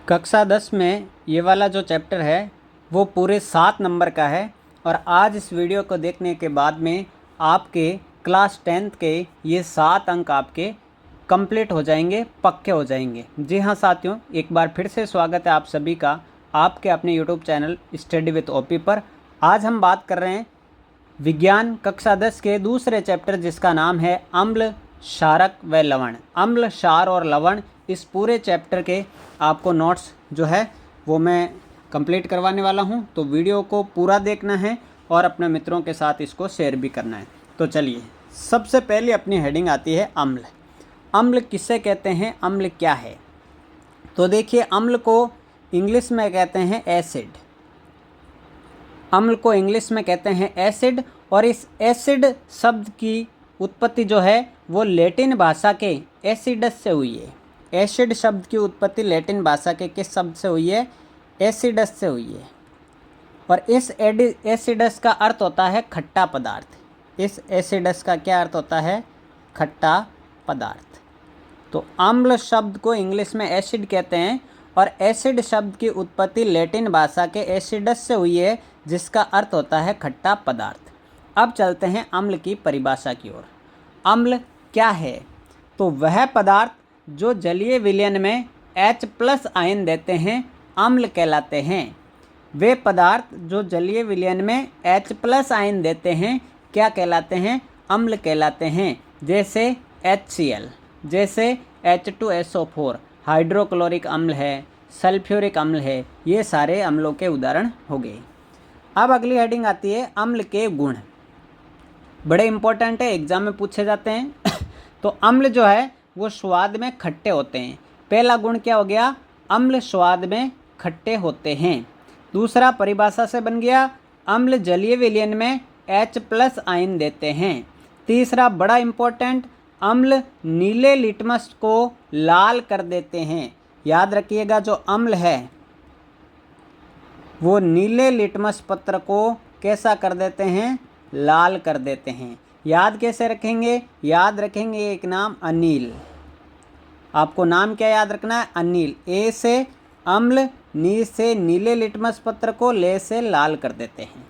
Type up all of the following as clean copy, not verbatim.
कक्षा 10 में ये वाला जो चैप्टर है वो पूरे 7 नंबर का है और आज इस वीडियो को देखने के बाद में आपके क्लास 10th के ये 7 अंक आपके कंप्लीट हो जाएंगे, पक्के हो जाएंगे। जी हाँ साथियों, एक बार फिर से स्वागत है आप सभी का आपके अपने YouTube channel study with OP पर। आज हम बात कर रहे हैं विज्ञान कक्षा 10 के दूसरे चैप्टर जिसका नाम है अम्ल, क्षारक व लवण। अम्ल, क्षार और लवण, इस पूरे चैप्टर के आपको नोट्स जो है वो मैं कंप्लीट करवाने वाला हूं, तो वीडियो को पूरा देखना है और अपने मित्रों के साथ इसको शेयर भी करना है। तो चलिए, सबसे पहले अपनी हेडिंग आती है अम्ल। अम्ल किसे कहते हैं, अम्ल क्या है? तो देखिए, अम्ल को इंग्लिश में कहते हैं एसिड। अम्ल को इंग्लिश में कहते हैं एसिड और इस एसिड शब्द की उत्पत्ति जो है वो लैटिन भाषा के एसिडस से हुई है। एसिड शब्द की उत्पत्ति लैटिन भाषा के किस शब्द से हुई है? एसिडस से हुई है। और इस एसिडस का अर्थ होता है खट्टा पदार्थ। इस एसिडस का क्या अर्थ होता है? खट्टा पदार्थ। तो अम्ल शब्द को इंग्लिश में एसिड कहते हैं और एसिड शब्द की उत्पत्ति लैटिन भाषा के एसिडस से हुई है जिसका अर्थ होता है खट्टा पदार्थ। अब चलते हैं अम्ल की परिभाषा की ओर। अम्ल क्या है? तो वह पदार्थ जो जलीय विलयन में H+ आयन देते हैं अम्ल कहलाते हैं। वे पदार्थ जो जलीय विलयन में H+ आयन देते हैं क्या कहलाते हैं? अम्ल कहलाते हैं। जैसे HCl, जैसे H2SO4, हाइड्रोक्लोरिक अम्ल है, सल्फ्यूरिक अम्ल है, ये सारे अम्लों के उदाहरण हो गए। अब अगली हेडिंग आती है अम्ल के गुण। बड़े इंपॉर्टेंट है, एग्जाम में पूछे जाते हैं। तो अम्ल जो है वो स्वाद में खट्टे होते हैं। पहला गुण क्या हो गया? अम्ल स्वाद में खट्टे होते हैं। दूसरा परिभाषा से बन गया अम्ल जलीय विलयन में H+ आयन देते हैं। तीसरा बड़ा इंपॉर्टेंट, अम्ल नीले लिटमस को लाल कर देते हैं। याद रखिएगा, जो अम्ल है वो नीले लिटमस पत्र को कैसा कर देते हैं? लाल कर देते हैं। याद कैसे रखेंगे? याद रखेंगे एक नाम अनिल। आपको नाम क्या याद रखना है? अनिल। ए से अम्ल, नी से नीले लिटमस पत्र को, ले से लाल कर देते हैं।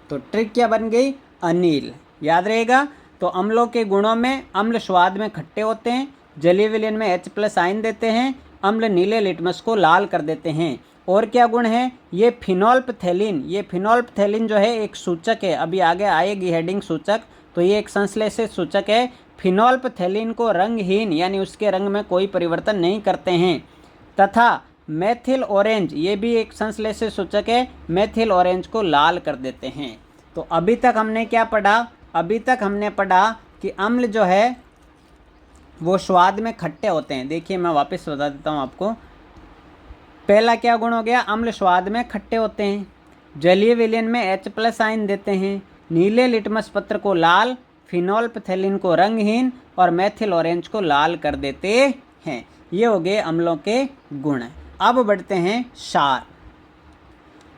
तो ट्रिक क्या बन गई? अनिल। याद रहेगा। तो अम्लों के गुणों में अम्ल स्वाद में खट्टे होते हैं, जलीय विलयन में H+ आयन देते हैं, अम्ल नीले लिटमस को लाल कर देते हैं। और क्या गुण है? ये फिनोल्फ्थेलिन, ये फिनोल्फ्थेलिन जो है एक सूचक है, अभी आगे आएगी हेडिंग सूचक, तो ये एक संश्लेषित सूचक है। फिनोल्फ्थेलिन को रंगहीन यानी उसके रंग में कोई परिवर्तन नहीं करते हैं। तथा मेथिल ऑरेंज, ये भी एक संश्लेषित सूचक है, मेथिल ऑरेंज को लाल कर देते हैं। तो अभी तक हमने क्या पढ़ा? अभी तक हमने पढ़ा कि अम्ल जो है वो स्वाद में खट्टे होते हैं। देखिए, मैं वापस बता देता हूँ आपको। पहला क्या गुण हो गया? अम्ल स्वाद में खट्टे होते हैं, जलीय विलयन में H+ आयन देते हैं, नीले लिटमस पत्र को लाल, फिनोल्फ्थेलिन को रंगहीन और मेथिल ऑरेंज को लाल कर देते हैं। ये हो गए अम्लों के गुण। अब बढ़ते हैं क्षार।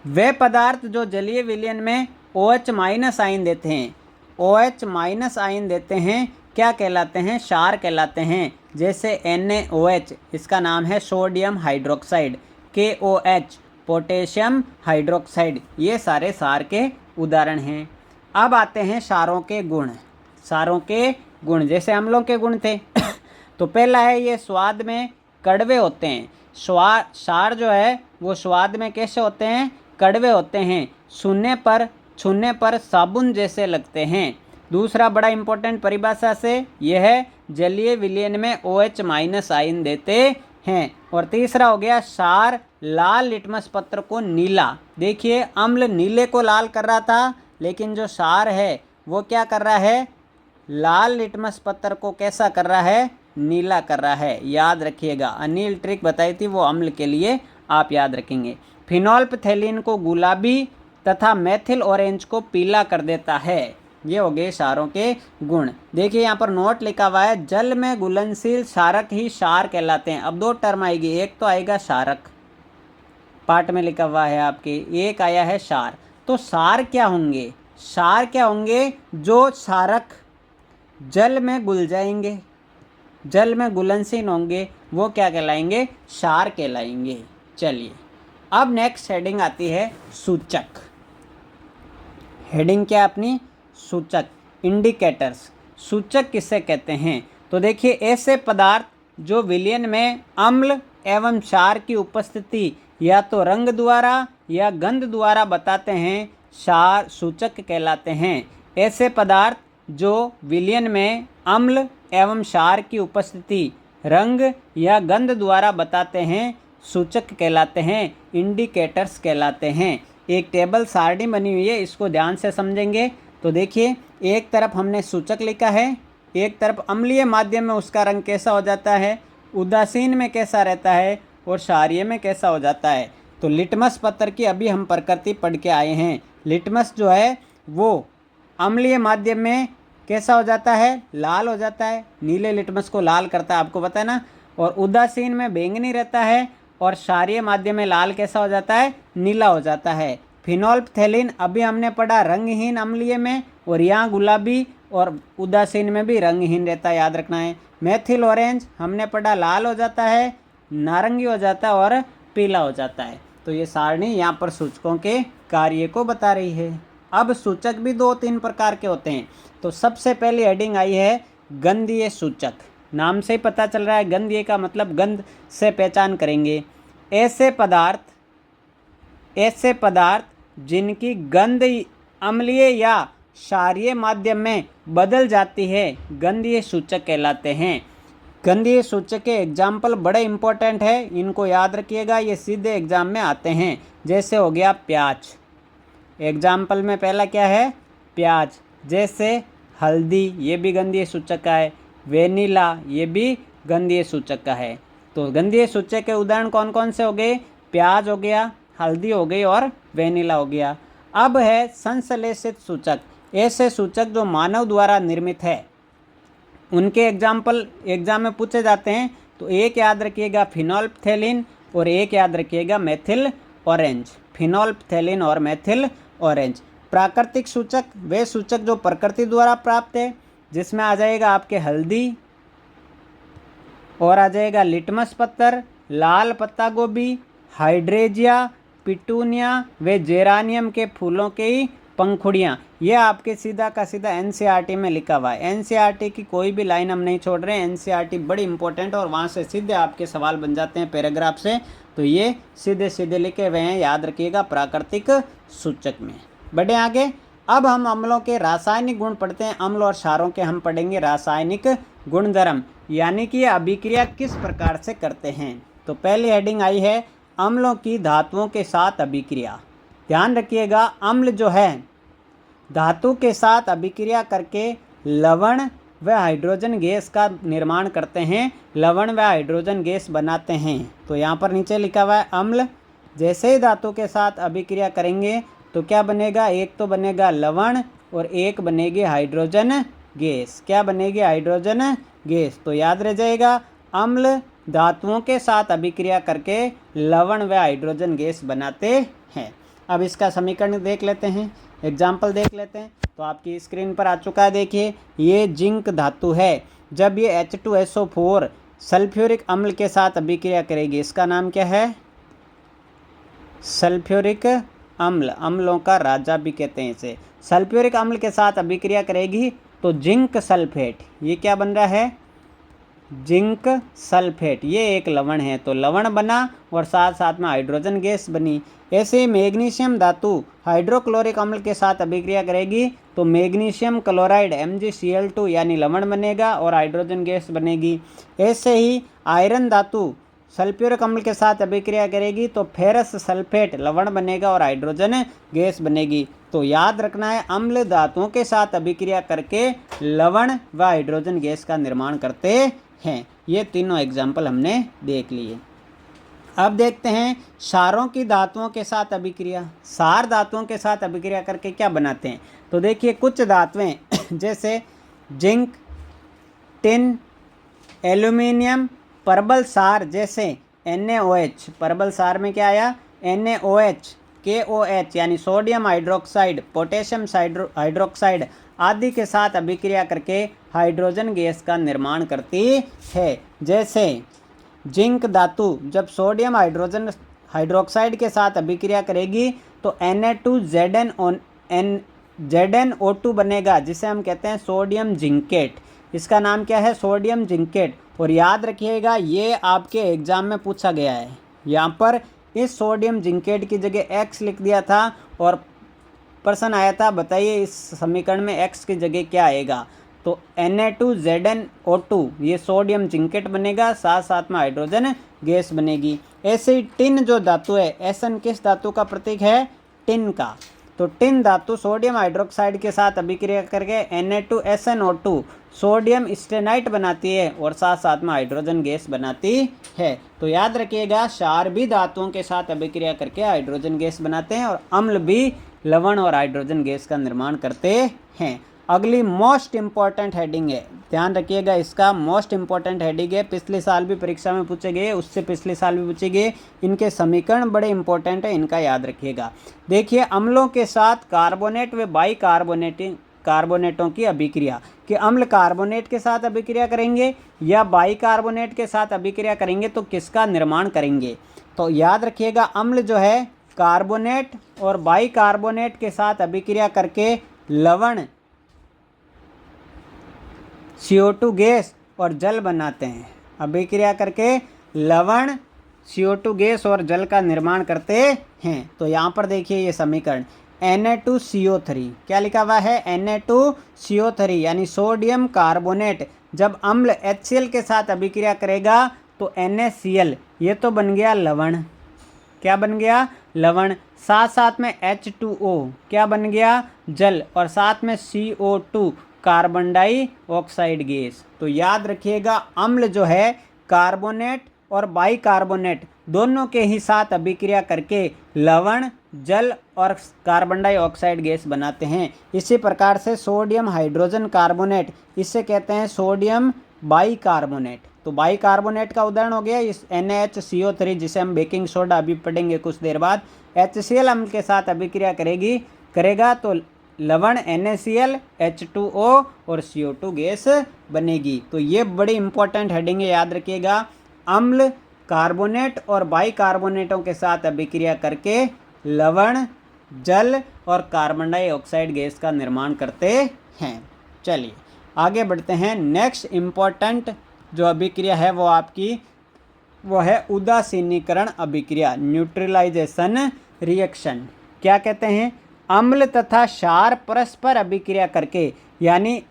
वे पदार्थ जो जलीय विलयन में OH- आयन देते हैं, OH- आयन देते हैं, क्या कहलाते हैं? क्षार कहलाते हैं। जैसे NaOH, इसका नाम है sodium hydroxide, KOH, potassium hydroxide, ये सारे क्षार के उदाहरण हैं। अब आते हैं क्षारों के गुण। क्षारों के गुण जैसे अम्लों के गुण थे। तो पहला है ये स्वाद में कड़वे होते हैं। क्षार जो है वो स्वाद में कैसे होते हैं? कड़वे होते हैं, छूने पर साबुन जैसे लगते हैं। दूसरा बड़ा इंपॉर्टेंट परिभाषा से यह है जलीय विलयन में OH- आयन देते हैं। और तीसरा हो गया क्षार लाल लिटमस पत्र को नीला। देखिए, अम्ल नीले को लाल कर रहा था, लेकिन जो क्षार है वो क्या कर रहा है? लाल लिटमस पत्र को कैसा कर रहा है? नीला कर रहा है। याद रखिएगा, अनिल ट्रिक बताई थी वो अम्ल के लिए, आप याद रखेंगे। फिनोल्फ्थेलिन को गुलाबी तथा मेथिल ऑरेंज को पीला कर देता है। ये हो गए क्षारों के गुण। देखिए, यहाँ पर नोट लिखा हुआ है, जल में घुलनशील क्षारक ही क्षार कहलाते हैं। अब दो टर्म आएगी, एक तो आएगा क्षारक, पाठ में लिखा हुआ है आपके, एक आया है क्षार। तो क्षार क्या होंगे? क्षार क्या होंगे? जो क्षारक जल में घुल जाएंगे, जल में घुलनशील होंगे, वो क्या कहलाएंगे? क्षार कहलाएंगे। चलिए अब नेक्स्ट हेडिंग आती है सूचक। हेडिंग क्या अपनी? सूचक, इंडिकेटर्स। सूचक किसे कहते हैं? तो देखिए ऐसे पदार्थ जो विलयन में अम्ल एवं क्षार की उपस्थिति या तो रंग द्वारा या गंध द्वारा बताते हैं, क्षार सूचक कहलाते हैं। ऐसे पदार्थ जो विलयन में अम्ल एवं क्षार की उपस्थिति रंग या गंध द्वारा बताते हैं, सूचक कहलाते हैं, इंडिकेटर्स कहलाते हैं। एक टेबल सारणी बनी हुई है, इसको ध्यान से समझेंगे तो देखिए एक तरफ हमने सूचक लिखा है, एक तरफ अम्लीय माध्यम में उसका रंग कैसा हो जाता है, उदासीन में कैसा रहता है और क्षारीय में कैसा हो जाता है। तो लिटमस पत्र की अभी हम प्रकृति पढ़ के आए हैं। लिटमस जो है वो अम्लीय माध्यम में कैसा हो जाता है, लाल हो जाता है। नीले लिटमस को लाल करता है, आपको पता है ना। और उदासीन में बैंगनी रहता है और क्षारीय माध्यम में लाल कैसा हो जाता है, नीला हो जाता है। फिनोल्फ्थेलिन अभी हमने पढ़ा रंगहीन अम्लीय में, और यहाँ गुलाबी और उदासीन में भी रंगहीन रहता है, याद रखना है। मेथिल ऑरेंज हमने पढ़ा लाल हो जाता है, नारंगी हो जाता है और पीला हो जाता है। तो ये सारणी यहाँ पर सूचकों के कार्य को बता रही है। अब सूचक भी 2-3 प्रकार के होते हैं। तो सबसे पहली हेडिंग आई है गंधीय सूचक। नाम से ही पता चल रहा है, गंधीय का मतलब गंध से पहचान करेंगे। ऐसे पदार्थ जिनकी गंध अम्लीय या क्षारीय माध्यम में बदल जाती है, गंधीय सूचक कहलाते हैं। गंधीय सूचक के एग्जाम्पल बड़े इंपॉर्टेंट है, इनको याद रखिएगा, ये सीधे एग्जाम में आते हैं। जैसे हो गया प्याज, एग्जाम्पल में पहला क्या है, प्याज। जैसे हल्दी, ये भी गंधीय सूचक का है। वेनिला, ये भी गंधीय सूचक का है। तो गंधीय सूचक के उदाहरण कौन कौन से हो गए? प्याज हो गया, हल्दी हो गई और वेनिला हो गया। अब है संश्लेषित सूचक। ऐसे सूचक जो मानव द्वारा निर्मित है, उनके एग्जाम्पल एग्जाम में पूछे जाते हैं। तो एक याद रखिएगा फिनोल्फ्थेलिन और एक याद रखिएगा मेथिल ऑरेंज। फिनोल्फ्थेलिन और मेथिल ऑरेंज। प्राकृतिक सूचक, वे सूचक जो प्रकृति द्वारा प्राप्त है, जिसमें आ जाएगा आपके हल्दी और आ जाएगा लिटमस पत्थर, लाल पत्ता गोभी, हाइड्रेजिया, पिटूनिया व जेरानियम के फूलों की पंखुड़ियाँ। ये आपके सीधा का सीधा एनसीईआरटी में लिखा हुआ है। एनसीईआरटी की कोई भी लाइन हम नहीं छोड़ रहे हैं, एनसीईआरटी बड़ी इंपॉर्टेंट है और वहाँ से सीधे आपके सवाल बन जाते हैं पैराग्राफ से। तो ये सीधे सीधे लिखे हुए हैं, याद रखिएगा प्राकृतिक सूचक में। बढ़े आगे, अब हम अम्लों के रासायनिक गुण पढ़ते हैं। अम्ल और क्षारों के हम पढ़ेंगे रासायनिक गुणधर्म, यानी कि अभिक्रिया किस प्रकार से करते हैं। तो पहली हेडिंग आई है अम्लों की धातुओं के साथ अभिक्रिया। ध्यान रखिएगा, अम्ल जो है धातु के साथ अभिक्रिया करके लवण व हाइड्रोजन गैस का निर्माण करते हैं, लवण व हाइड्रोजन गैस बनाते हैं। तो यहाँ पर नीचे लिखा हुआ है अम्ल जैसे ही धातु के साथ अभिक्रिया करेंगे तो क्या बनेगा, एक तो बनेगा लवण और एक बनेगी हाइड्रोजन गैस। क्या बनेगी, हाइड्रोजन गैस। तो याद रह जाएगा, अम्ल धातुओं के साथ अभिक्रिया करके लवण व हाइड्रोजन गैस बनाते हैं। अब इसका समीकरण देख लेते हैं, एग्जाम्पल देख लेते हैं। तो आपकी स्क्रीन पर आ चुका है, देखिए ये जिंक धातु है। जब ये H2SO4 सल्फ्यूरिक अम्ल के साथ अभिक्रिया करेगी, इसका नाम क्या है, सल्फ्यूरिक अम्ल, अम्लों का राजा भी कहते हैं इसे। सल्फ्यूरिक अम्ल के साथ अभिक्रिया करेगी तो जिंक सल्फेट, ये क्या बन रहा है, जिंक सल्फेट, ये एक लवण है। तो लवण बना और साथ साथ में हाइड्रोजन गैस बनी। ऐसे ही मैग्नीशियम धातु हाइड्रोक्लोरिक अम्ल के साथ अभिक्रिया करेगी तो मैग्नीशियम क्लोराइड MgCl2 यानी लवण बनेगा और हाइड्रोजन गैस बनेगी। ऐसे ही आयरन धातु सल्फ्यूरिक अम्ल के साथ अभिक्रिया करेगी तो फेरस सल्फेट लवण बनेगा और हाइड्रोजन गैस बनेगी। तो याद रखना है, अम्ल धातुओं के साथ अभिक्रिया करके लवण व हाइड्रोजन गैस का निर्माण करते हैं। ये तीनों एग्जाम्पल हमने देख लिए। अब देखते हैं क्षारों की धातुओं के साथ अभिक्रिया। क्षार धातुओं के साथ अभिक्रिया करके क्या बनाते हैं। तो देखिए कुछ धातुएं जैसे जिंक, टिन, एल्यूमिनियम, परबल क्षार जैसे NaOH, परबल क्षार में क्या आया, NaOH, KOH यानी सोडियम हाइड्रोक्साइड, पोटेशियम हाइड्रोक्साइड आदि के साथ अभिक्रिया करके हाइड्रोजन गैस का निर्माण करती है। जैसे जिंक धातु जब सोडियम हाइड्रोजन हाइड्रोक्साइड के साथ अभिक्रिया करेगी तो ZnO2 बनेगा, जिसे हम कहते हैं सोडियम जिंकेट। इसका नाम क्या है? Sodium zincate. और याद रखिएगा ये आपके एग्जाम में पूछा गया है। यहाँ पर इस सोडियम जिंकेट की जगह X लिख दिया था और प्रश्न आया था बताइए इस समीकरण में X की जगह क्या आएगा। तो Na2ZnO2 ये सोडियम जिंकेट बनेगा, साथ साथ में हाइड्रोजन गैस बनेगी। ऐसे ही टिन जो धातु है, Sn किस धातु का प्रतीक है? टिन का। तो टिन धातु सोडियम हाइड्रोक्साइड के साथ अभिक्रिया करके Na2SnO2 सोडियम स्टेनाइट बनाती है और साथ साथ में हाइड्रोजन गैस बनाती है। तो याद रखिएगा क्षार भी धातुओं के साथ अभिक्रिया करके हाइड्रोजन गैस बनाते हैं और अम्ल भी लवण और हाइड्रोजन गैस का निर्माण करते हैं। अगली मोस्ट इंपॉर्टेंट हेडिंग है, ध्यान रखिएगा इसका मोस्ट इंपॉर्टेंट हेडिंग है, पिछले साल भी परीक्षा में पूछे गए, उससे पिछले साल भी पूछे गए। इनके समीकरण बड़े इंपॉर्टेंट है, इनका याद रखिएगा। देखिए अम्लों के साथ कार्बोनेट व बाई कार्बोनेटों की अभिक्रिया, कि अम्ल कार्बोनेट के साथ अभिक्रिया करेंगे या बाई कार्बोनेट के साथ अभिक्रिया करेंगे तो किसका निर्माण करेंगे। तो याद रखिएगा अम्ल जो है कार्बोनेट और बाई कार्बोनेट के साथ अभिक्रिया करके लवण CO2 गैस और जल बनाते हैं। अभिक्रिया करके लवण CO2 गैस और जल का निर्माण करते हैं। तो यहाँ पर देखिए ये समीकरण Na2CO3 क्या लिखा हुआ है? Na2CO3 यानी सोडियम कार्बोनेट जब अम्ल HCl के साथ अभिक्रिया करेगा तो NaCl ये तो बन गया लवण। क्या बन गया? लवण। साथ साथ में H2O क्या बन गया? जल। और साथ में CO2 कार्बन डाइऑक्साइड गैस। तो याद रखिएगा अम्ल जो है कार्बोनेट और बाई कार्बोनेट दोनों के ही साथ अभिक्रिया करके लवण, जल और कार्बन डाइऑक्साइड गैस बनाते हैं। इसी प्रकार से सोडियम हाइड्रोजन कार्बोनेट, इससे कहते हैं सोडियम बाई कार्बोनेट। तो बाई कार्बोनेट का उदाहरण हो गया इस NaCO3 जिसे हम बेकिंग सोडा अभी पढ़ेंगे कुछ देर बाद। HCl अम्ल के साथ अभिक्रिया करेगा तो लवण NaCl, H2O और CO2 गैस बनेगी। तो ये बड़ी इंपॉर्टेंट हेडिंग है, याद रखिएगा। अम्ल कार्बोनेट और बाई कार्बोनेटों के साथ अभिक्रिया करके लवण, जल और कार्बन डाइऑक्साइड गैस का निर्माण करते हैं। चलिए आगे बढ़ते हैं। नेक्स्ट इम्पॉर्टेंट जो अभिक्रिया है वो है उदासीनीकरण अभिक्रिया, न्यूट्रलाइजेशन रिएक्शन। क्या कहते हैं? अम्ल तथा क्षार परस्पर अभिक्रिया करके, यानी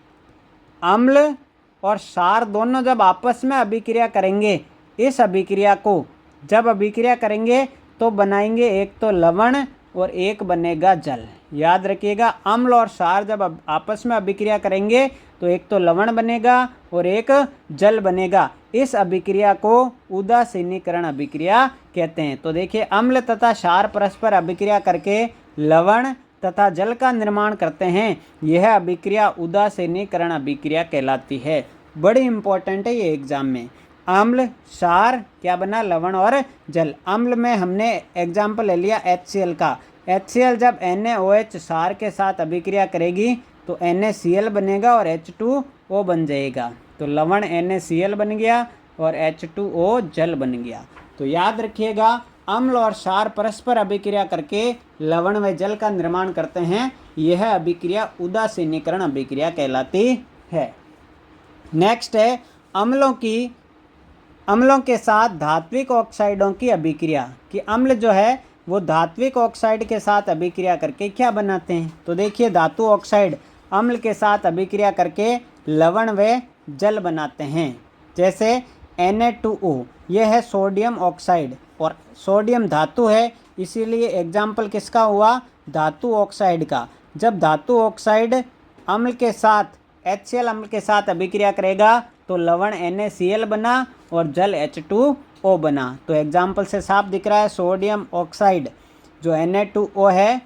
अम्ल और क्षार दोनों जब आपस में अभिक्रिया करेंगे, इस अभिक्रिया को जब अभिक्रिया करेंगे तो बनाएंगे एक तो लवण और एक बनेगा जल। याद रखिएगा अम्ल और क्षार जब आपस में अभिक्रिया करेंगे तो एक तो लवण बनेगा और एक जल बनेगा। इस अभिक्रिया को उदासीनीकरण अभिक्रिया कहते हैं। तो देखिए अम्ल तथा क्षार परस्पर अभिक्रिया करके लवण तथा जल का निर्माण करते हैं, यह अभिक्रिया उदासीनीकरण अभिक्रिया कहलाती है। बड़ी इंपॉर्टेंट है ये एग्जाम में। अम्ल, क्षार क्या बना? लवण और जल। अम्ल में हमने एग्जाम्पल ले लिया HCl का। HCl जब NaOH क्षार के साथ अभिक्रिया करेगी तो NaCl बनेगा और H2O बन जाएगा। तो लवण NaCl बन गया और H2O जल बन गया। तो याद रखिएगा अम्ल और क्षार परस्पर अभिक्रिया करके लवण व जल का निर्माण करते हैं, यह अभिक्रिया उदासीनीकरण अभिक्रिया कहलाती है। नेक्स्ट है अम्लों के साथ धात्विक ऑक्साइडों की अभिक्रिया, कि अम्ल जो है वो धात्विक ऑक्साइड के साथ अभिक्रिया करके क्या बनाते हैं। तो देखिए धातु ऑक्साइड अम्ल के साथ अभिक्रिया करके लवण व जल बनाते हैं। जैसे Na2O यह है सोडियम ऑक्साइड और सोडियम धातु है, इसीलिए एग्जाम्पल किसका हुआ? धातु ऑक्साइड का। जब धातु ऑक्साइड अम्ल के साथ HCl अम्ल के साथ अभिक्रिया करेगा तो लवण NaCl बना और जल H2O बना। तो एग्जाम्पल से साफ दिख रहा है सोडियम ऑक्साइड जो Na2O है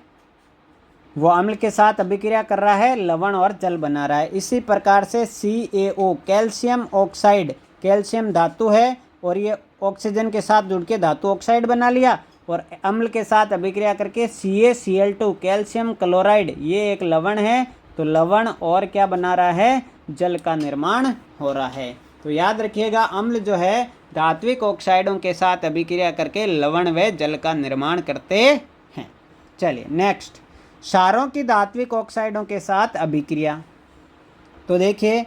वो अम्ल के साथ अभिक्रिया कर रहा है, लवण और जल बना रहा है। इसी प्रकार से CaO कैल्शियम ऑक्साइड, कैल्शियम धातु है और ये ऑक्सीजन के साथ जुड़ के धातु ऑक्साइड बना लिया और अम्ल के साथ अभिक्रिया करके CaCl2 कैल्शियम क्लोराइड ये एक लवण है, तो लवण और क्या बना रहा है? जल का निर्माण हो रहा है। तो याद रखिएगा अम्ल जो है धात्विक ऑक्साइडों के साथ अभिक्रिया करके लवण व जल का निर्माण करते हैं। चलिए नेक्स्ट, क्षारों की धात्विक ऑक्साइडों के साथ अभिक्रिया। तो देखिए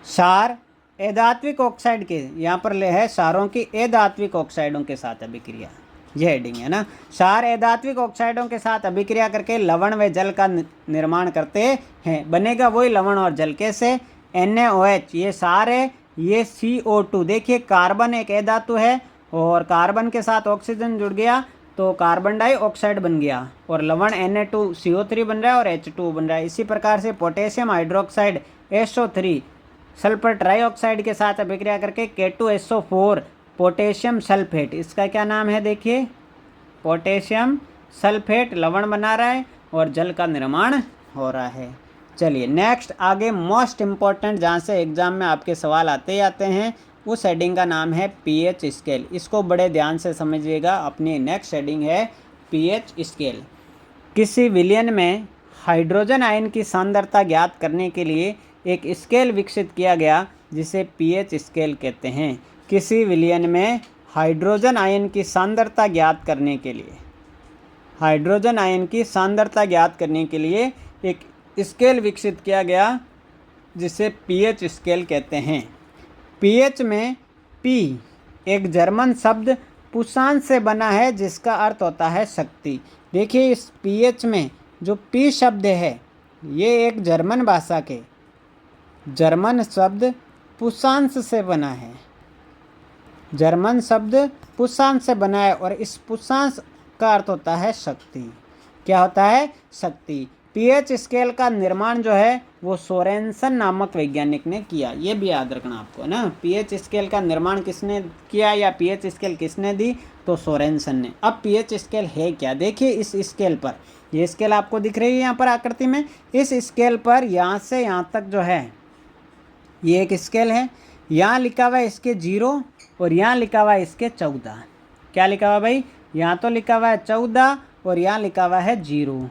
क्षार अधात्विक ऑक्साइड के, यहाँ पर ले है क्षारों की अधात्विक ऑक्साइडों के साथ अभिक्रिया, ये हेडिंग है ना। क्षार अधात्विक ऑक्साइडों के साथ अभिक्रिया करके लवण व जल का निर्माण करते हैं। बनेगा वही लवण और जल, कैसे? NaOH ये क्षार है, ये CO2। देखिए कार्बन एक अधातु है और कार्बन के साथ ऑक्सीजन जुड़ गया तो कार्बन डाइऑक्साइड बन गया और लवण Na2CO3 बन रहा है और H2 बन रहा है। इसी प्रकार से potassium hydroxide SO3 sulphur trioxide के साथ अभिक्रिया करके K2SO4 पोटेशियम सल्फेट, इसका क्या नाम है? देखिए पोटेशियम सल्फेट लवण बना रहा है और जल का निर्माण हो रहा है। चलिए नेक्स्ट, आगे मोस्ट इम्पॉर्टेंट जहाँ से एग्जाम में आपके सवाल आते ही आते हैं, उस हेडिंग का नाम है pH स्केल। इसको बड़े ध्यान से समझिएगा, अपनी नेक्स्ट हेडिंग है pH स्केल। किसी विलयन में हाइड्रोजन आयन की सांद्रता ज्ञात करने के लिए एक स्केल विकसित किया गया जिसे pH स्केल कहते हैं। किसी विलयन में हाइड्रोजन आयन की सांद्रता ज्ञात करने के लिए, हाइड्रोजन आयन की सांद्रता ज्ञात करने के लिए एक स्केल विकसित किया गया जिसे pH स्केल कहते हैं। pH में P एक जर्मन शब्द पुसान से बना है जिसका अर्थ होता है शक्ति। देखिए इस pH में जो P शब्द है ये एक जर्मन भाषा के जर्मन शब्द पुसांस से बना है, जर्मन शब्द पुसांस से बना है और इस पुसांस का अर्थ होता है शक्ति। क्या होता है? शक्ति। pH स्केल का निर्माण जो है वो सोरेनसन नामक वैज्ञानिक ने किया, ये भी याद रखना आपको ना। pH स्केल का निर्माण किसने किया या pH स्केल किसने दी? तो सोरेनसन ने। अब pH स्केल है क्या? देखिए इस स्केल पर, ये स्केल आपको दिख रही है यहाँ पर आकृति में, इस स्केल पर यहाँ से यहाँ तक जो है ये एक स्केल है। यहाँ लिखा हुआ है इसके 0 और यहाँ लिखा हुआ है इसके 14। क्या लिखा हुआ भाई? यहाँ तो लिखा हुआ है 14 और यहाँ लिखा हुआ है 0।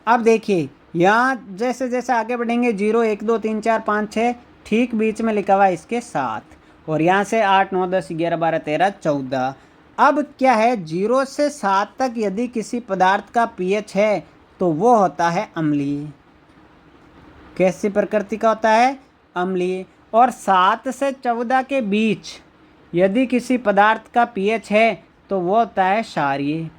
अब देखिए यहाँ जैसे जैसे आगे बढ़ेंगे 0 1 2 3 4 5 6, ठीक बीच में लिखा हुआ है इसके 7 और यहाँ से 8 9 10 11 12 13 14। अब क्या है, 0 से 7 तक यदि किसी पदार्थ का pH है तो वो होता है अम्लीय। कैसी प्रकृति का होता है? अम्लीय। और 7 से 14 के बीच यदि किसी पदार्थ का pH है तो वो होता है क्षारीय।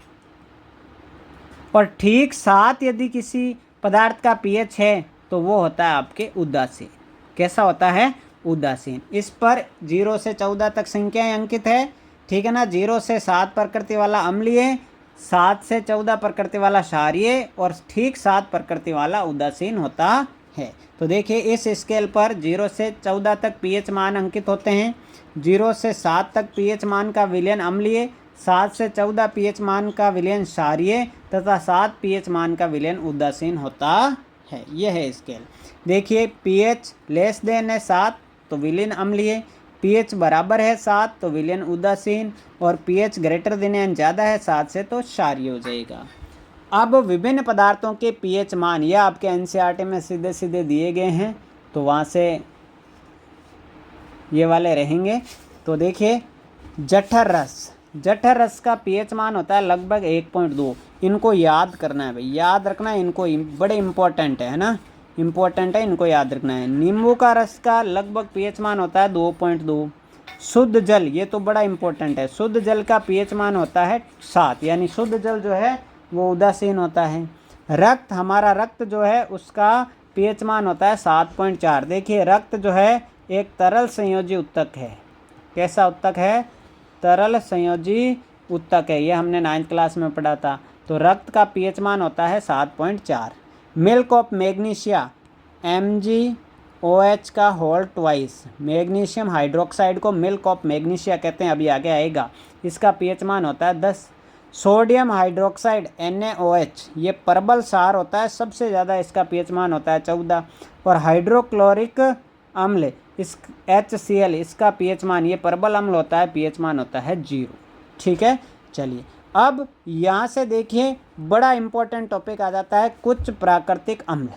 और ठीक 7 यदि किसी पदार्थ का pH है तो वो होता है आपके उदासीन। कैसा होता है? उदासीन। इस पर 0 से 14 तक संख्याएं अंकित है, ठीक है ना। 0 से 7 प्रकृति वाला अम्लीय, 7 से 14 प्रकृति वाला क्षारीय और ठीक 7 प्रकृति वाला उदासीन होता है। तो देखिए इस स्केल पर 0 से 14 तक pH मान अंकित होते हैं। 0 से 7 तक pH मान का विलयन अम्लीय, 7 से 14 pH मान का विलयन क्षारीय तथा 7 pH मान का विलयन उदासीन होता है। यह है स्केल। देखिए pH लेस देन है 7 तो विलयन अम्लीय, pH बराबर है 7 तो विलयन उदासीन और pH ग्रेटर देन या ज़्यादा है 7 से तो क्षारीय हो जाएगा। अब विभिन्न पदार्थों के pH मान यह आपके NCERT में सीधे सीधे दिए गए हैं, तो वहाँ से ये वाले रहेंगे। तो देखिए जठर रस, जठर रस का pH मान होता है लगभग 1.2। इनको याद करना है भाई, याद रखना है इनको, बड़े इंपॉर्टेंट है ना, इंपॉर्टेंट है, इनको याद रखना है। नींबू का रस का लगभग pH मान होता है 2.2। शुद्ध जल, ये तो बड़ा इंपॉर्टेंट है, शुद्ध जल का pH मान होता है 7, यानी शुद्ध जल जो है वो उदासीन होता है। रक्त, हमारा रक्त जो है उसका pH मान होता है 7.4। देखिए रक्त जो है एक तरल संयोजी उत्तक है। कैसा उत्तक है? तरल संयोजी उत्तक है, ये हमने 9th क्लास में पढ़ा था। तो रक्त का pH मान होता है 7.4। मिल्क ऑफ मैग्नीशिया MgOH का होल ट्वाइस, मैग्नीशियम हाइड्रोक्साइड को मिल्क ऑफ मैग्नीशिया कहते हैं, अभी आगे आएगा। इसका pH मान होता है 10। सोडियम हाइड्रोक्साइड NaOH ये परबल क्षार होता है, सबसे ज़्यादा इसका pH मान होता है 14। और हाइड्रोक्लोरिक अम्ल इस HCl इसका pH मान, ये परबल अम्ल होता है, pH मान होता है 0। ठीक है, चलिए अब यहाँ से देखिए बड़ा इंपॉर्टेंट टॉपिक आ जाता है, कुछ प्राकृतिक अम्ल।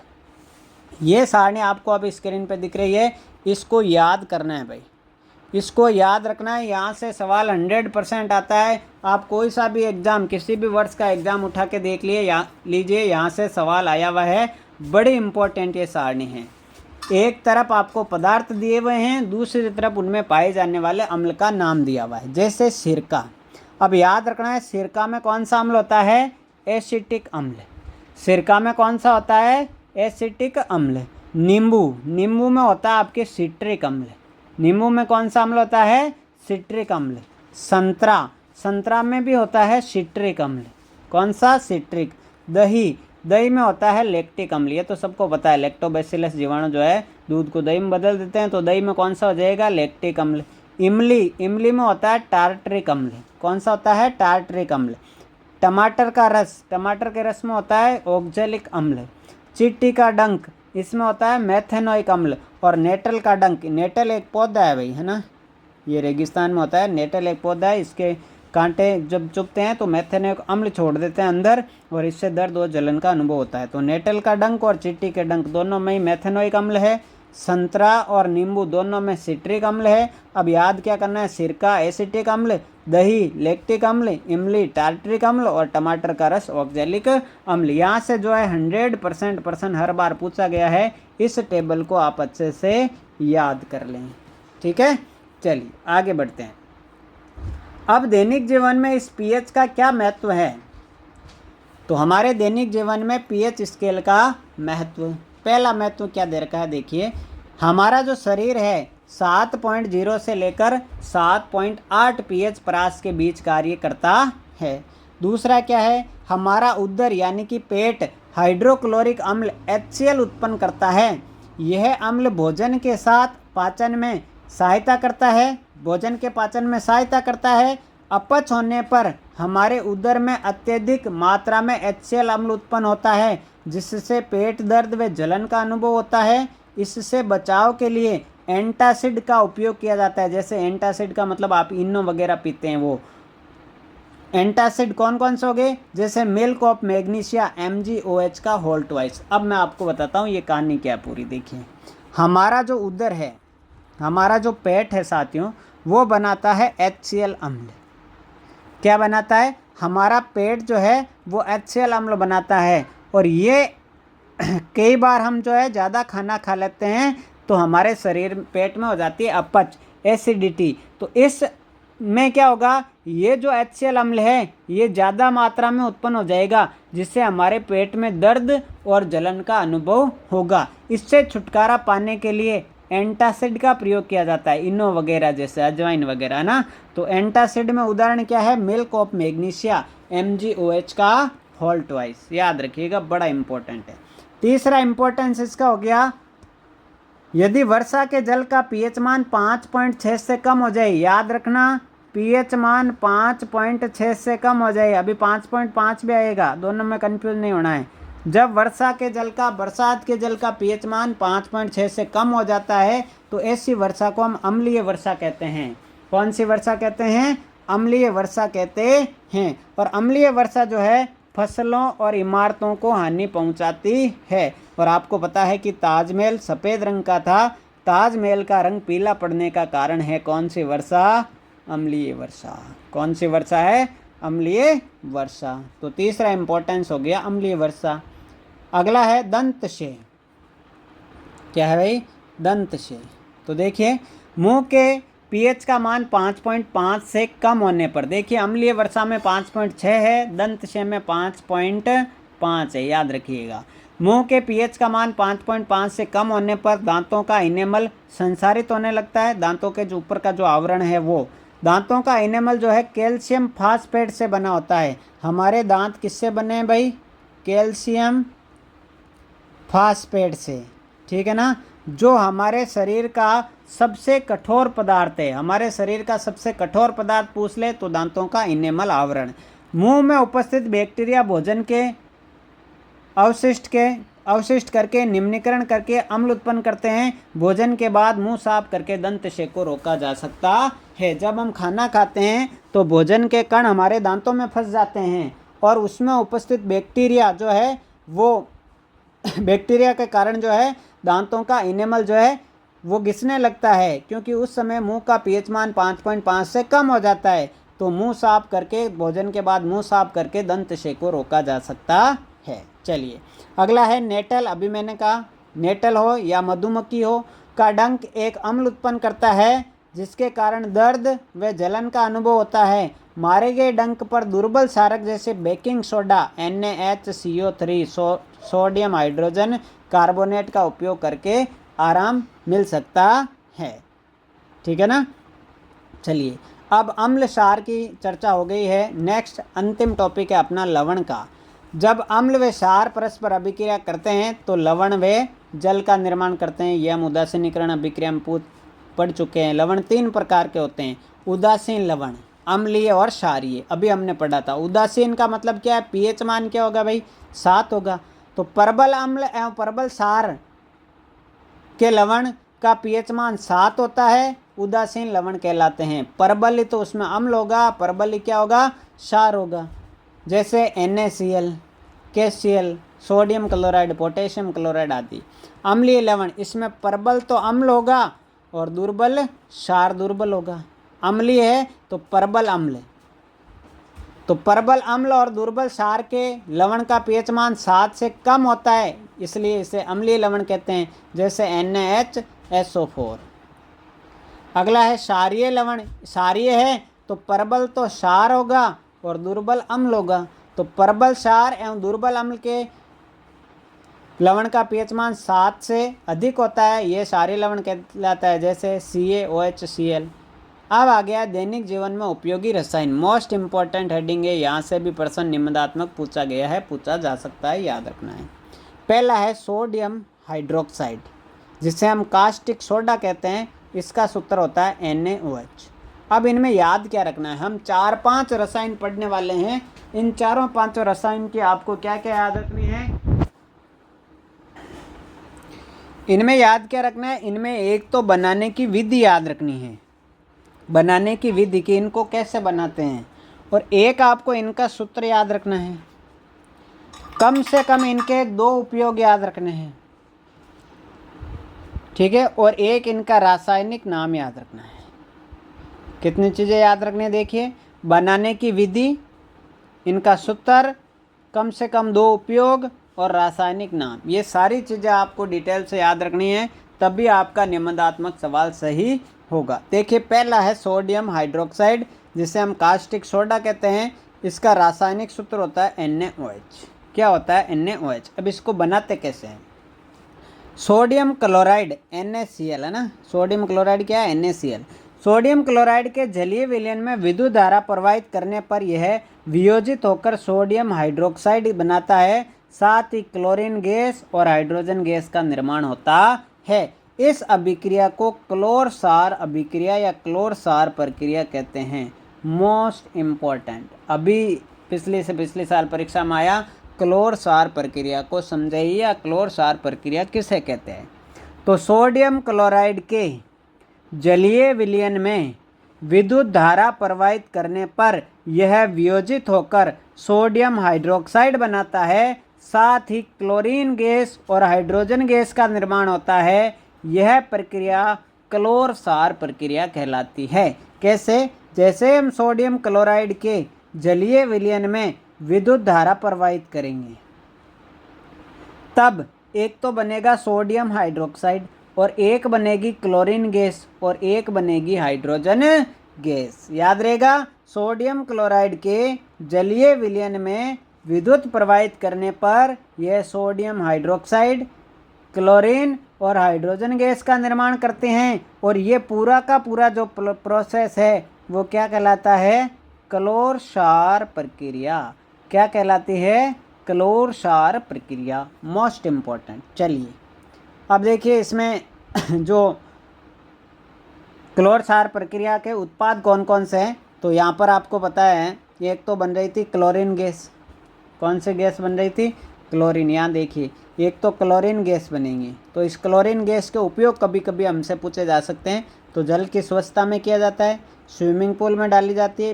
ये सारणी आपको अब स्क्रीन पे दिख रही है, इसको याद करना है भाई, इसको याद रखना है। यहाँ से सवाल 100% आता है। आप कोई सा भी एग्ज़ाम, किसी भी वर्ष का एग्ज़ाम उठा के देख लीजिए, यहाँ से सवाल आया हुआ है। बड़ी इम्पोर्टेंट ये सारणी है। एक तरफ आपको पदार्थ दिए हुए हैं, दूसरी तरफ उनमें पाए जाने वाले अम्ल का नाम दिया हुआ है। जैसे सिरका, अब याद रखना है सिरका में कौन सा अम्ल होता है? एसिटिक अम्ल। सिरका में कौन सा होता है? एसिटिक अम्ल। नींबू में होता है आपके सिट्रिक अम्ल। नींबू में कौन सा अम्ल होता है? सिट्रिक अम्ल। संतरा में भी होता है सिट्रिक अम्ल। कौन सा? सिट्रिक। दही में होता है लैक्टिक अम्ल। ये तो सबको पता है, लैक्टोबैसिलस जीवाणु जो है दूध को दही में बदल देते हैं, तो दही में कौन सा हो जाएगा? लैक्टिक अम्ल। इमली में होता है टार्टरिक अम्ल। कौन सा होता है? टार्टरिक अम्ल। टमाटर के रस में होता है ऑक्जेलिक अम्ल। चींटी का डंक, इसमें होता है मेथेनोइक अम्ल। और नेटल का डंक, नेटल एक पौधा है भाई, है ना, ये रेगिस्तान में होता है। नेटल एक पौधा है, इसके कांटे जब चुभते हैं तो मेथेनोइक अम्ल छोड़ देते हैं अंदर, और इससे दर्द और जलन का अनुभव होता है। तो नेटल का डंक और चींटी के डंक दोनों में ही मेथेनोइक अम्ल है। संतरा और नींबू दोनों में सिट्रिक अम्ल है। अब याद क्या करना है? सिरका एसिटिक अम्ल, दही लैक्टिक अम्ल, इमली टार्टरिक अम्ल और टमाटर का रस ऑक्जेलिक अम्ल। यहाँ से जो है 100% प्रश्न हर बार पूछा गया है। इस टेबल को आप अच्छे से याद कर लें, ठीक है। चलिए आगे बढ़ते हैं। अब दैनिक जीवन में इस पीएच का क्या महत्व है? तो हमारे दैनिक जीवन में पीएच स्केल का महत्व, पहला महत्व क्या दे रखा है देखिए, हमारा जो शरीर है 7.0 से लेकर 7.8 पीएच परास के बीच कार्य करता है। दूसरा क्या है? हमारा उदर यानी कि पेट हाइड्रोक्लोरिक अम्ल HCl उत्पन्न करता है। यह अम्ल भोजन के साथ पाचन में सहायता करता है, भोजन के पाचन में सहायता करता है। अपच होने पर हमारे उदर में अत्यधिक मात्रा में HCl अम्ल उत्पन्न होता है, जिससे पेट दर्द व जलन का अनुभव होता है। इससे बचाव के लिए एंटासिड का उपयोग किया जाता है। जैसे एंटासिड का मतलब आप इनो वगैरह पीते हैं, वो एंटासिड कौन कौन से हो गए? जैसे मिल्क ऑफ मैग्नीशिया MgOH का होल ट्वाइस। अब मैं आपको बताता हूँ ये कहानी क्या है पूरी। देखिए, हमारा जो उदर है, हमारा जो पेट है साथियों, वो बनाता है HCl अम्ल। क्या बनाता है? हमारा पेट जो है वो HCl अम्ल बनाता है। और ये कई बार हम जो है ज़्यादा खाना खा लेते हैं तो हमारे शरीर पेट में हो जाती है अपच, एसिडिटी। तो इस में क्या होगा? ये जो HCl अम्ल है ये ज़्यादा मात्रा में उत्पन्न हो जाएगा, जिससे हमारे पेट में दर्द और जलन का अनुभव होगा। इससे छुटकारा पाने के लिए एंटासिड का प्रयोग किया जाता है, इनो वगैरह जैसे अजवाइन वगैरह ना। तो एंटासिड में उदाहरण क्या है? मिल्क ऑफ मैग्नीशिया MgOH का होल ट्वाइस। याद रखिएगा, बड़ा इंपॉर्टेंट है। तीसरा इंपॉर्टेंस इसका हो गया, यदि वर्षा के जल का पीएच मान 5.6 से कम हो जाए, याद रखना पीएच मान 5.6 से कम हो जाए, अभी 5.5 भी आएगा, दोनों में कंफ्यूज नहीं होना है। जब बरसात के जल का पीएच मान 5.6 से कम हो जाता है तो ऐसी वर्षा को हम अम्लीय वर्षा कहते हैं। कौन सी वर्षा कहते हैं? अम्लीय वर्षा कहते हैं। और अम्लीय वर्षा जो है फसलों और इमारतों को हानि पहुंचाती है। और आपको पता है कि ताजमहल सफ़ेद रंग का था, ताजमहल का रंग पीला पड़ने का कारण है कौन सी वर्षा? अम्लीय वर्षा। कौन सी वर्षा है? अम्लीय वर्षा। तो तीसरा इंपॉर्टेंस हो गया अम्लीय वर्षा। अगला है दंतशय। क्या है भाई? दंतशय। तो देखिए, मुंह के पीएच का मान 5.5 से कम होने पर, देखिए अम्लीय वर्षा में 5.6 है, दंतशय में 5.5 है, याद रखिएगा। मुंह के पीएच का मान 5.5 से कम होने पर दांतों का इनेमल संसारित होने लगता है। दांतों के जो ऊपर का जो आवरण है वो, दांतों का इनेमल जो है कैल्शियम फास्फेट से बना होता है। हमारे दांत किससे बने हैं भाई? कैल्शियम फास्फेट से, ठीक है ना। जो हमारे शरीर का सबसे कठोर पदार्थ है, हमारे शरीर का सबसे कठोर पदार्थ पूछ ले तो दांतों का इनेमल आवरण। मुंह में उपस्थित बैक्टीरिया भोजन के अवशिष्ट करके निम्नीकरण करके अम्ल उत्पन्न करते हैं। भोजन के बाद मुंह साफ करके दंतशय को रोका जा सकता है। जब हम खाना खाते हैं तो भोजन के कण हमारे दांतों में फंस जाते हैं और उसमें उपस्थित बैक्टीरिया जो है वो बैक्टीरिया के कारण जो है दांतों का इनेमल जो है वो घिसने लगता है, क्योंकि उस समय मुंह का पीएच मान 5.5 से कम हो जाता है। तो मुंह साफ करके, भोजन के बाद मुंह साफ करके दंतशय को रोका जा सकता है। चलिए अगला है नेटल। अभी मैंने कहा नेटल हो या मधुमक्खी हो का डंक एक अम्ल उत्पन्न करता है, जिसके कारण दर्द व जलन का अनुभव होता है। मारे गए डंक पर दुर्बल क्षारक जैसे baking soda, NaHCO3, sodium hydrogen carbonate का उपयोग करके आराम मिल सकता है। ठीक है ना। चलिए अब अम्ल क्षार की चर्चा हो गई है। नेक्स्ट अंतिम टॉपिक है अपना लवण का। जब अम्ल व क्षार परस्पर अभिक्रिया करते हैं तो लवण व जल का निर्माण करते हैं। यह हम उदासीनीकरण अभिक्रिया में पढ़ चुके हैं। लवण 3 प्रकार के होते हैं। उदासीन लवण, अम्लीय और क्षारीय, अभी हमने पढ़ा था। उदासीन का मतलब क्या है? पीएच मान क्या होगा भाई? 7 होगा। तो प्रबल अम्ल एवं प्रबल क्षार के लवण का पीएच मान 7 होता है, उदासीन लवण कहलाते हैं। प्रबल तो उसमें अम्ल होगा, प्रबल क्या होगा? क्षार होगा। जैसे NaCl, KCl, sodium chloride, potassium chloride आदि। अम्लीय लवण, इसमें प्रबल तो अम्ल होगा और दुर्बल क्षार दुर्बल होगा। अम्लीय है तो प्रबल अम्ल, तो प्रबल अम्ल और दुर्बल क्षार के लवण का पीएच मान 7 से कम होता है, इसलिए इसे अम्लीय लवण कहते हैं। जैसे NaHSO4। अगला है क्षारीय लवण। क्षारीय है तो प्रबल तो क्षार होगा और दुर्बल अम्ल होगा। तो प्रबल क्षार एवं दुर्बल अम्ल के लवण का पीएच मान 7 से अधिक होता है, यह क्षारीय लवण कहलाता है। जैसे CaOHCl। अब आ गया दैनिक जीवन में उपयोगी रसायन। मोस्ट इंपॉर्टेंट हेडिंग है, यहाँ से भी प्रश्न निबंधात्मक पूछा गया है, पूछा जा सकता है, याद रखना है। पहला है सोडियम हाइड्रोक्साइड, जिसे हम कास्टिक सोडा कहते हैं। इसका सूत्र होता है NaOH। अब इनमें याद क्या रखना है? हम 4-5 रसायन पढ़ने वाले हैं। इन 4-5 रसायन की आपको क्या क्या याद रखनी है? इनमें याद क्या रखना है? इनमें एक तो बनाने की विधि याद रखनी है, बनाने की विधि कि इनको कैसे बनाते हैं, और एक आपको इनका सूत्र याद रखना है। कम से कम इनके 2 उपयोग याद रखने हैं, ठीक है, और एक इनका रासायनिक नाम याद रखना है। कितनी चीज़ें याद रखनी है? देखिए, बनाने की विधि, इनका सूत्र, कम से कम 2 उपयोग और रासायनिक नाम। ये सारी चीज़ें आपको डिटेल से याद रखनी है, तभी आपका निबंधात्मक सवाल सही होगा। देखिए पहला है सोडियम हाइड्रोक्साइड, जिसे हम कास्टिक सोडा कहते हैं। इसका रासायनिक सूत्र होता है NaOH। क्या होता है? NaOH। अब इसको बनाते कैसे हैं? सोडियम क्लोराइड NaCl है ना। सोडियम क्लोराइड क्या है? NaCl। सोडियम क्लोराइड के जलीय विलयन में विद्युत धारा प्रवाहित करने पर यह वियोजित होकर सोडियम हाइड्रोक्साइड बनाता है। साथ ही क्लोरीन गैस और हाइड्रोजन गैस का निर्माण होता है। इस अभिक्रिया को क्लोर क्षार अभिक्रिया या क्लोर क्षार प्रक्रिया कहते हैं। मोस्ट इम्पोर्टेंट, अभी पिछले साल परीक्षा में आया, क्लोर क्षार प्रक्रिया को समझाइए, या क्लोर क्षार प्रक्रिया किसे कहते हैं? तो सोडियम क्लोराइड के जलीय विलयन में विद्युत धारा प्रवाहित करने पर यह वियोजित होकर सोडियम हाइड्रोक्साइड बनाता है। साथ ही क्लोरीन गैस और हाइड्रोजन गैस का निर्माण होता है। यह प्रक्रिया क्लोर क्षार प्रक्रिया कहलाती है। कैसे? जैसे हम सोडियम क्लोराइड के जलीय विलयन में विद्युत धारा प्रवाहित करेंगे, तब एक तो बनेगा सोडियम हाइड्रोक्साइड और एक बनेगी क्लोरीन गैस और एक बनेगी हाइड्रोजन गैस। याद रहेगा, सोडियम क्लोराइड के जलीय विलयन में विद्युत प्रवाहित करने पर यह सोडियम हाइड्रोक्साइड, क्लोरीन और हाइड्रोजन गैस का निर्माण करते हैं। और ये पूरा का पूरा जो प्रोसेस है वो क्या कहलाता है? क्लोर क्षार प्रक्रिया। क्या कहलाती है? क्लोर क्षार प्रक्रिया। Most important. चलिए अब देखिए इसमें जो क्लोर क्षार प्रक्रिया के उत्पाद कौन कौन से हैं, तो यहाँ पर आपको पता है, एक तो बन रही थी क्लोरीन गैस। कौन सी गैस बन रही थी? क्लोरीन। यहाँ देखिए, एक तो क्लोरीन गैस बनेगी। तो इस क्लोरीन गैस के उपयोग कभी कभी हमसे पूछे जा सकते हैं। तो जल की स्वच्छता में किया जाता है, स्विमिंग पूल में डाली जाती है।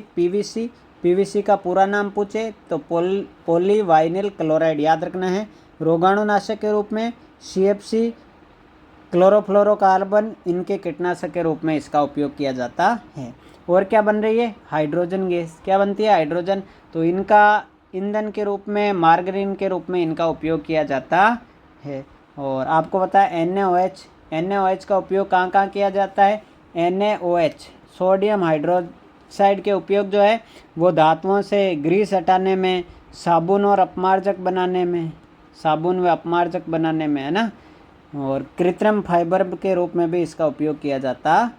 पीवीसी का पूरा नाम पूछे तो पॉलीवाइनिल क्लोराइड याद रखना है। रोगाणुनाशक के रूप में CFC क्लोरोफ्लोरोकार्बन इनके कीटनाशक के रूप में इसका उपयोग किया जाता है। और क्या बन रही है? Hydrogen gas. क्या बनती है? हाइड्रोजन। तो इनका ईंधन के रूप में, मार्गरीन के रूप में इनका उपयोग किया जाता है। और आपको पता है NaOH का उपयोग कहाँ कहाँ किया जाता है? NaOH सोडियम हाइड्रोक्साइड के उपयोग जो है वो धातुओं से ग्रीस हटाने में, साबुन और अपमार्जक बनाने में, साबुन व अपमार्जक बनाने में, है ना। और कृत्रिम फाइबर के रूप में भी इसका उपयोग किया जाता है।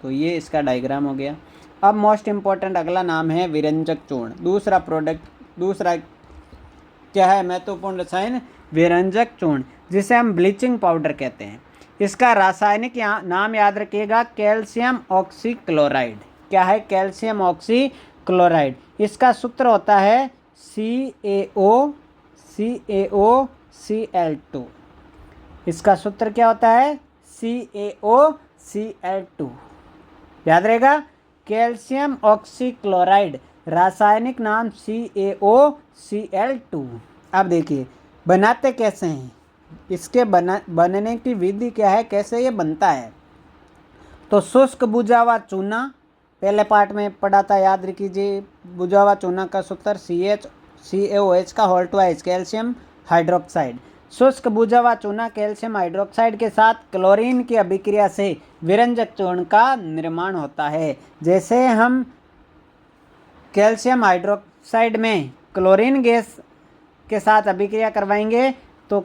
तो ये इसका डायग्राम हो गया। अब मोस्ट इम्पॉर्टेंट अगला नाम है विरंजक चूर्ण। दूसरा क्या है महत्वपूर्ण रसायन? विरंजक चूर्ण, जिसे हम ब्लीचिंग पाउडर कहते हैं। इसका रासायनिक नाम याद रखिएगा, कैल्शियम ऑक्सीक्लोराइड। क्या है? Calcium oxychloride. इसका सूत्र होता है CaOCl2। इसका सूत्र क्या होता है? CaOCl2। याद रहेगा, कैल्शियम ऑक्सीक्लोराइड, रासायनिक नाम CaOCl2। अब देखिए बनाते कैसे हैं, इसके बनने की विधि क्या है, कैसे ये बनता है। तो शुष्क बुझा हुआ चूना, पहले पार्ट में पढ़ा था, याद रखिए। बुझा हुआ चूना का सूत्र CaOH का होल ट्वाइस कैल्शियम हाइड्रोक्साइड। शुष्क बुझा हुआ चूना कैल्शियम हाइड्रोक्साइड के साथ क्लोरीन की अभिक्रिया से विरंजक चूर्ण का निर्माण होता है। जैसे हम कैल्शियम हाइड्रोक्साइड में क्लोरीन गैस के साथ अभिक्रिया करवाएंगे तो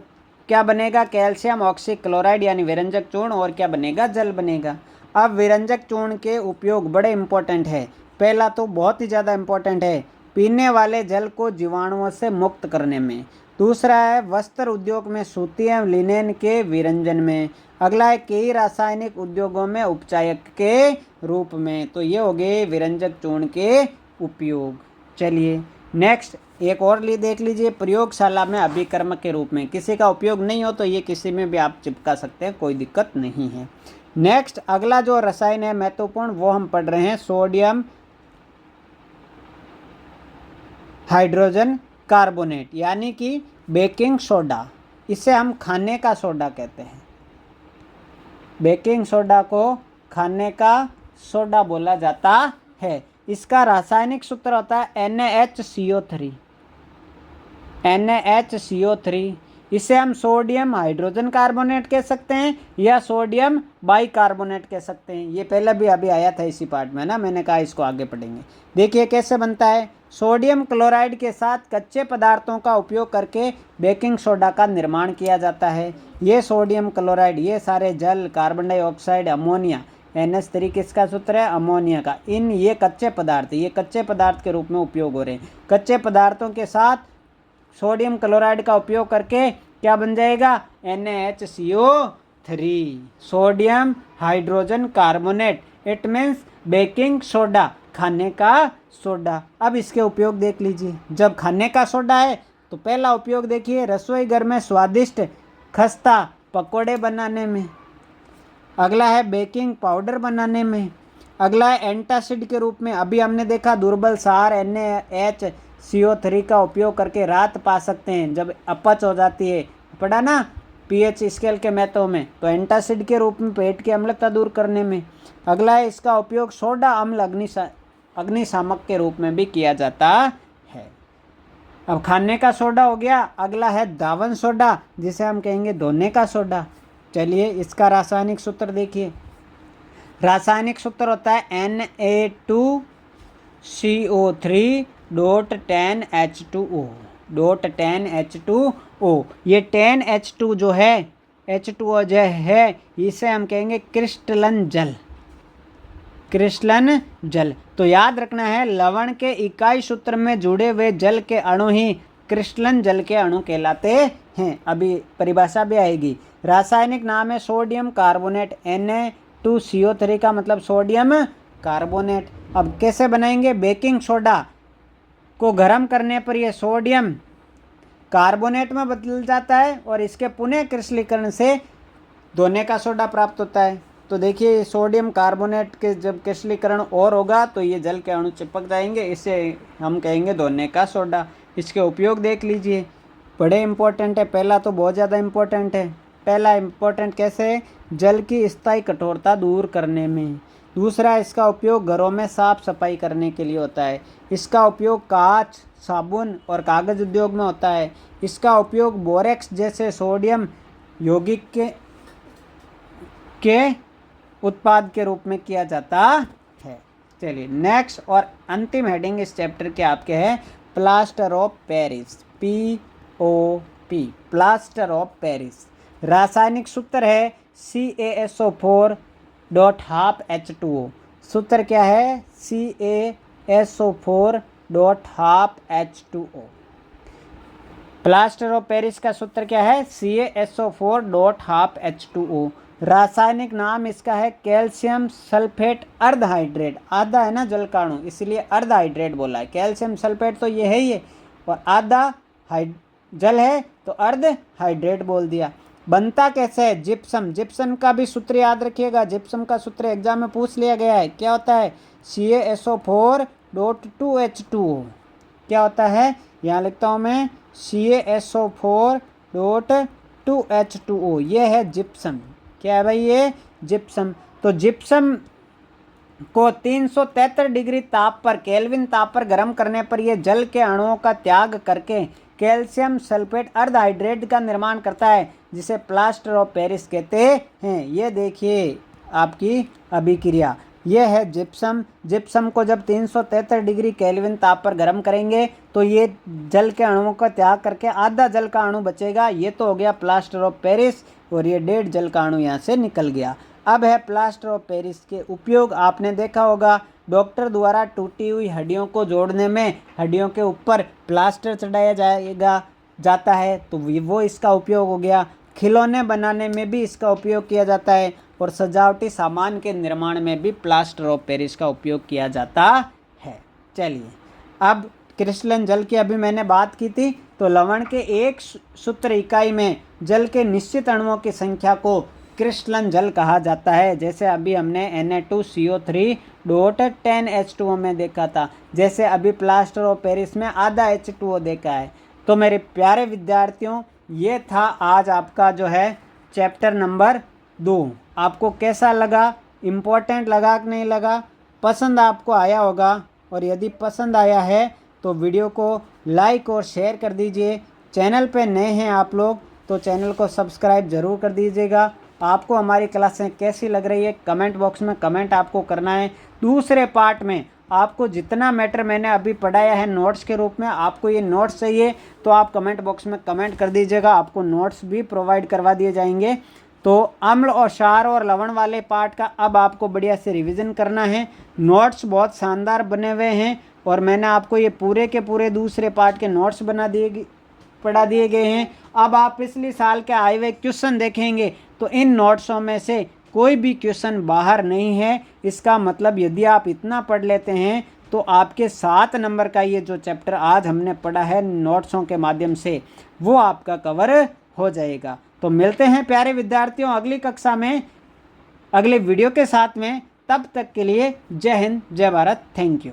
क्या बनेगा? कैल्शियम ऑक्सीक्लोराइड यानी विरंजक चूर्ण। और क्या बनेगा? जल बनेगा। अब विरंजक चूर्ण के उपयोग बड़े इंपॉर्टेंट है। पहला तो बहुत ही ज़्यादा इंपॉर्टेंट है, पीने वाले जल को जीवाणुओं से मुक्त करने में। दूसरा है वस्त्र उद्योग में सूती एवं लिनेन के विरंजन में। अगला है कई रासायनिक उद्योगों में उपचायक के रूप में। तो ये हो गए विरंजक चूर्ण के उपयोग। चलिए नेक्स्ट एक और देख लीजिए, प्रयोगशाला में अभिकर्मक के रूप में। किसी का उपयोग नहीं हो तो ये किसी में भी आप चिपका सकते हैं, कोई दिक्कत नहीं है। नेक्स्ट अगला जो रसायन है महत्वपूर्ण, वो हम पढ़ रहे हैं सोडियम हाइड्रोजन कार्बोनेट यानी कि बेकिंग सोडा। इसे हम खाने का सोडा कहते हैं। बेकिंग सोडा को खाने का सोडा बोला जाता है। इसका रासायनिक सूत्र होता है NaHCO3। इसे हम सोडियम हाइड्रोजन कार्बोनेट कह सकते हैं या सोडियम बाइकार्बोनेट कह सकते हैं। ये पहले भी अभी आया था इसी पार्ट में ना, मैंने कहा इसको आगे पढ़ेंगे। देखिए कैसे बनता है। सोडियम क्लोराइड के साथ कच्चे पदार्थों का उपयोग करके बेकिंग सोडा का निर्माण किया जाता है। ये सोडियम क्लोराइड, ये सारे जल, कार्बन डाइऑक्साइड, अमोनिया, NH3 किसका सूत्र है? अमोनिया का। ये कच्चे पदार्थ के रूप में उपयोग हो रहे हैं। कच्चे पदार्थों के साथ सोडियम क्लोराइड का उपयोग करके क्या बन जाएगा? NaHCO3, sodium hydrogen carbonate. It means baking soda, खाने का सोडा। अब इसके उपयोग देख लीजिए। जब खाने का सोडा है तो पहला उपयोग देखिए, रसोई घर में स्वादिष्ट खस्ता पकोड़े बनाने में। अगला है बेकिंग पाउडर बनाने में। अगला है एंटासिड के रूप में। अभी हमने देखा दुर्बल सार NaHCO3 का उपयोग करके राहत पा सकते हैं जब अपच हो जाती है, पढ़ा ना pH स्केल के महत्व में। तो एंटासिड के रूप में पेट की अम्लता दूर करने में। अगला है इसका उपयोग सोडा अम्ल अग्निशामक के रूप में भी किया जाता है। अब खाने का सोडा हो गया। अगला है दावन सोडा, जिसे हम कहेंगे धोने का सोडा। चलिए इसका रासायनिक सूत्र देखिए। रासायनिक सूत्र होता है Na2CO3.10H2O। ये 10H2 जो है, H2O जो है, इसे हम कहेंगे क्रिस्टलन जल। तो याद रखना है, लवण के इकाई सूत्र में जुड़े हुए जल के अणु ही क्रिस्टलन जल के अणु कहलाते हैं। अभी परिभाषा भी आएगी। रासायनिक नाम है सोडियम कार्बोनेट। Na2CO3 का मतलब सोडियम कार्बोनेट। अब कैसे बनाएंगे? बेकिंग सोडा को गर्म करने पर यह सोडियम कार्बोनेट में बदल जाता है और इसके पुनः क्रिस्टलीकरण से धोने का सोडा प्राप्त होता है। तो देखिए सोडियम कार्बोनेट के जब क्रिस्टलीकरण और होगा तो ये जल के अणु चिपक जाएंगे, इसे हम कहेंगे धोने का सोडा। इसके उपयोग देख लीजिए, बड़े इंपॉर्टेंट है। पहला तो बहुत ज़्यादा इंपॉर्टेंट है, पहला इम्पोर्टेंट कैसे है, जल की स्थायी कठोरता दूर करने में। दूसरा, इसका उपयोग घरों में साफ सफाई करने के लिए होता है। इसका उपयोग कांच, साबुन और कागज़ उद्योग में होता है। इसका उपयोग बोरेक्स जैसे सोडियम यौगिक के उत्पाद के रूप में किया जाता है। चलिए नेक्स्ट और अंतिम हेडिंग इस चैप्टर के आपके है plaster of Paris, POP, plaster of Paris. रासायनिक सूत्र है CaSO4.12H2O। सूत्र क्या है, CaSO4.12H2O। प्लास्टर ऑफ पेरिस का सूत्र क्या है, CaSO4.12H2O। रासायनिक नाम इसका है कैल्शियम सल्फेट अर्ध हाइड्रेट। आधा है ना जल का अणु, इसलिए अर्ध हाइड्रेट बोला है। कैल्शियम सल्फेट तो ये है ही है, और आधा जल है तो अर्ध हाइड्रेट बोल दिया। बनता कैसे है, जिप्सम। जिप्सम का भी सूत्र याद रखिएगा, जिप्सम का सूत्र एग्जाम में पूछ लिया गया है। क्या होता है, CaSO4.2H2O। क्या होता है, यहाँ लिखता हूँ मैं CaSO4.2H2O। ये है जिप्सम। क्या है भाई, ये जिप्सम। तो जिप्सम को 373 डिग्री ताप पर, केल्विन ताप पर गर्म करने पर यह जल के अणुओं का त्याग करके कैल्शियम सल्फेट अर्ध हाइड्रेट का निर्माण करता है, जिसे प्लास्टर ऑफ पेरिस कहते हैं। ये देखिए आपकी अभिक्रिया, ये है जिप्सम। जिप्सम को जब 373 डिग्री केल्विन ताप पर गर्म करेंगे तो ये जल के अणुओं का त्याग करके आधा जल का अणु बचेगा। ये तो हो गया प्लास्टर ऑफ पेरिस, और ये 1.5 जल का अणु यहाँ से निकल गया। अब है प्लास्टर ऑफ पेरिस के उपयोग। आपने देखा होगा डॉक्टर द्वारा टूटी हुई हड्डियों को जोड़ने में हड्डियों के ऊपर प्लास्टर चढ़ाया जाता है, तो वो इसका उपयोग हो गया। खिलौने बनाने में भी इसका उपयोग किया जाता है, और सजावटी सामान के निर्माण में भी प्लास्टर ऑफ पेरिस का उपयोग किया जाता है। चलिए अब क्रिस्टलन जल की अभी मैंने बात की थी, तो लवण के एक सूत्र इकाई में जल के निश्चित अणुओं की संख्या को क्रिस्टलन जल कहा जाता है। जैसे अभी हमने Na2CO3.10H2O में देखा था, जैसे अभी प्लास्टर ऑफ पेरिस में आधा H2O देखा है। तो मेरे प्यारे विद्यार्थियों, ये था आज आपका जो है चैप्टर नंबर 2। आपको कैसा लगा, इम्पोर्टेंट लगा कि नहीं लगा, पसंद आपको आया होगा, और यदि पसंद आया है तो वीडियो को लाइक और शेयर कर दीजिए। चैनल पे नए हैं आप लोग तो चैनल को सब्सक्राइब ज़रूर कर दीजिएगा। आपको हमारी क्लासें कैसी लग रही है कमेंट बॉक्स में कमेंट आपको करना है। दूसरे पार्ट में आपको जितना मैटर मैंने अभी पढ़ाया है नोट्स के रूप में, आपको ये नोट्स चाहिए तो आप कमेंट बॉक्स में कमेंट कर दीजिएगा, आपको नोट्स भी प्रोवाइड करवा दिए जाएंगे। तो अम्ल और क्षार और लवण वाले पार्ट का अब आपको बढ़िया से रिवीजन करना है। नोट्स बहुत शानदार बने हुए हैं, और मैंने आपको ये पूरे के पूरे दूसरे पार्ट के नोट्स पढ़ा दिए गए हैं। अब आप पिछले साल के आए हुए क्वेश्चन देखेंगे तो इन नोट्सों में से कोई भी क्वेश्चन बाहर नहीं है। इसका मतलब यदि आप इतना पढ़ लेते हैं तो आपके 7 नंबर का ये जो चैप्टर आज हमने पढ़ा है नोट्सों के माध्यम से, वो आपका कवर हो जाएगा। तो मिलते हैं प्यारे विद्यार्थियों अगली कक्षा में अगले वीडियो के साथ में। तब तक के लिए जय हिंद, जय भारत, थैंक यू।